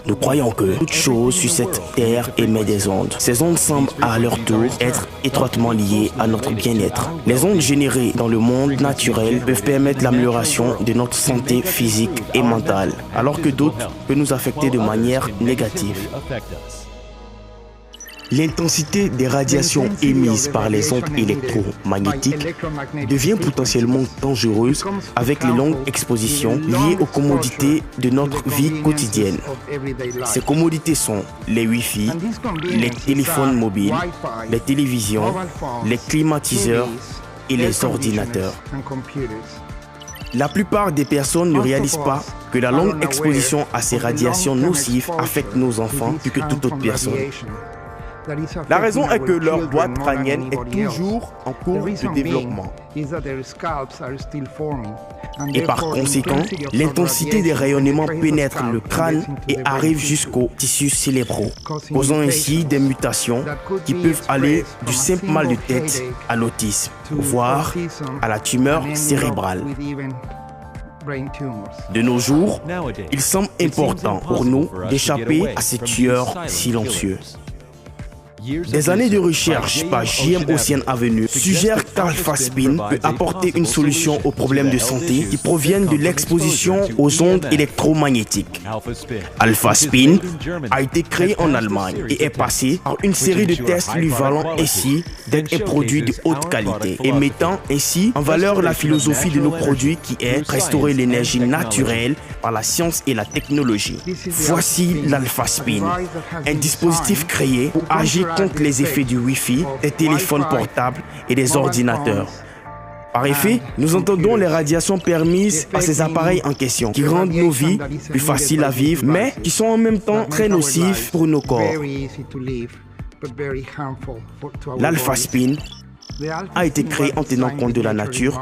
Nous croyons que toute chose sur cette terre émet des ondes. Ces ondes semblent à leur tour être étroitement liées à notre bien-être. Les ondes générées dans le monde naturel peuvent permettre l'amélioration de notre santé physique et mentale, alors que d'autres peuvent nous affecter de manière négative. L'intensité des radiations émises par les ondes électromagnétiques devient potentiellement dangereuse avec les longues expositions liées aux commodités de notre vie quotidienne. Ces commodités sont les Wi-Fi, les téléphones mobiles, les télévisions, les climatiseurs et les ordinateurs. La plupart des personnes ne réalisent pas que la longue exposition à ces radiations nocives affecte nos enfants plus que toute autre personne. La raison est que leur boîte crânienne est toujours en cours de développement. Et par conséquent, l'intensité des rayonnements pénètre le crâne et arrive jusqu'aux tissus cérébraux, causant ainsi des mutations qui peuvent aller du simple mal de tête à l'autisme, voire à la tumeur cérébrale. De nos jours, il semble important pour nous d'échapper à ces tueurs silencieux. Des années de recherche par JM Ocean Avenue suggèrent qu'Alpha Spin peut apporter une solution aux problèmes de santé qui proviennent de l'exposition aux ondes électromagnétiques. Alpha Spin a été créé en Allemagne et est passé par une série de tests lui valant ainsi d'être un produit de haute qualité et mettant ainsi en valeur la philosophie de nos produits qui est restaurer l'énergie naturelle par la science et la technologie. Voici l'Alpha Spin, un dispositif créé pour agir contre les effets du Wi-Fi, des téléphones portables et des ordinateurs. Par effet, nous entendons les radiations permises par ces appareils en question, qui rendent nos vies plus faciles à vivre, mais qui sont en même temps très nocifs pour nos corps. L'Alpha Spin a été créé en tenant compte de la nature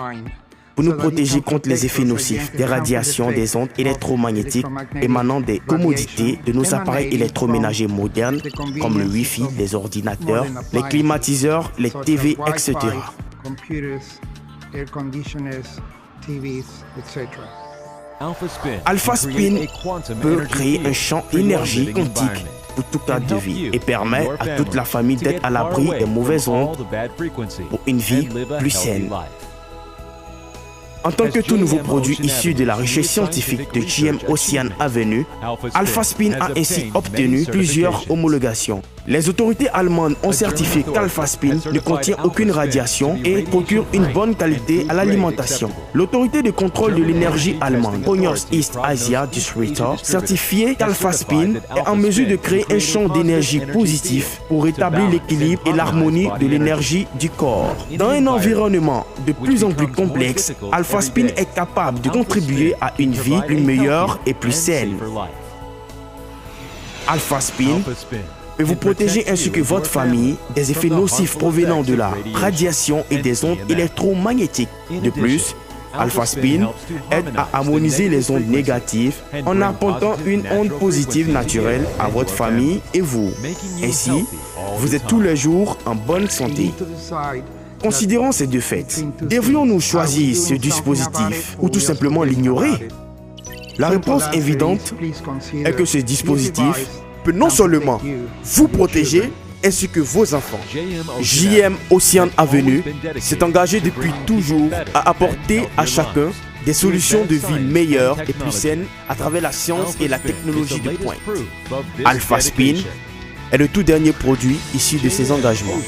pour nous protéger contre les effets nocifs des radiations des ondes électromagnétiques émanant des commodités de nos appareils électroménagers modernes comme le Wi-Fi, les ordinateurs, les climatiseurs, les TV, etc. Alpha Spin peut créer un champ d'énergie quantique pour tout cas de vie et permet à toute la famille d'être à l'abri des mauvaises ondes pour une vie plus saine. En tant que tout nouveau produit issu de la recherche scientifique de JM Ocean Avenue, Alpha Spin a ainsi obtenu plusieurs homologations. Les autorités allemandes ont certifié qu'Alpha Spin ne contient aucune radiation et procure une bonne qualité à l'alimentation. L'autorité de contrôle de l'énergie allemande, Cognos East Asia Distributor, certifié qu'Alpha Spin est en mesure de créer un champ d'énergie positif pour rétablir l'équilibre et l'harmonie de l'énergie du corps. Dans un environnement de plus en plus complexe, Alpha Spin est capable de contribuer à une vie plus meilleure et plus saine. Alpha Spin peut vous protéger ainsi que votre famille des effets nocifs provenant de la radiation et des ondes électromagnétiques. De plus, Alpha Spin aide à harmoniser les ondes négatives en apportant une onde positive naturelle à votre famille et vous. Ainsi, vous êtes tous les jours en bonne santé. Considérons ces deux faits. Devrions-nous choisir ce dispositif ou tout simplement l'ignorer? La réponse évidente est que ce dispositif peut non seulement vous protéger ainsi que vos enfants. JM Ocean Avenue s'est engagé depuis toujours à apporter à chacun des solutions de vie meilleures et plus saines à travers la science et la technologie de pointe. Alpha Spin est le tout dernier produit issu de ces engagements.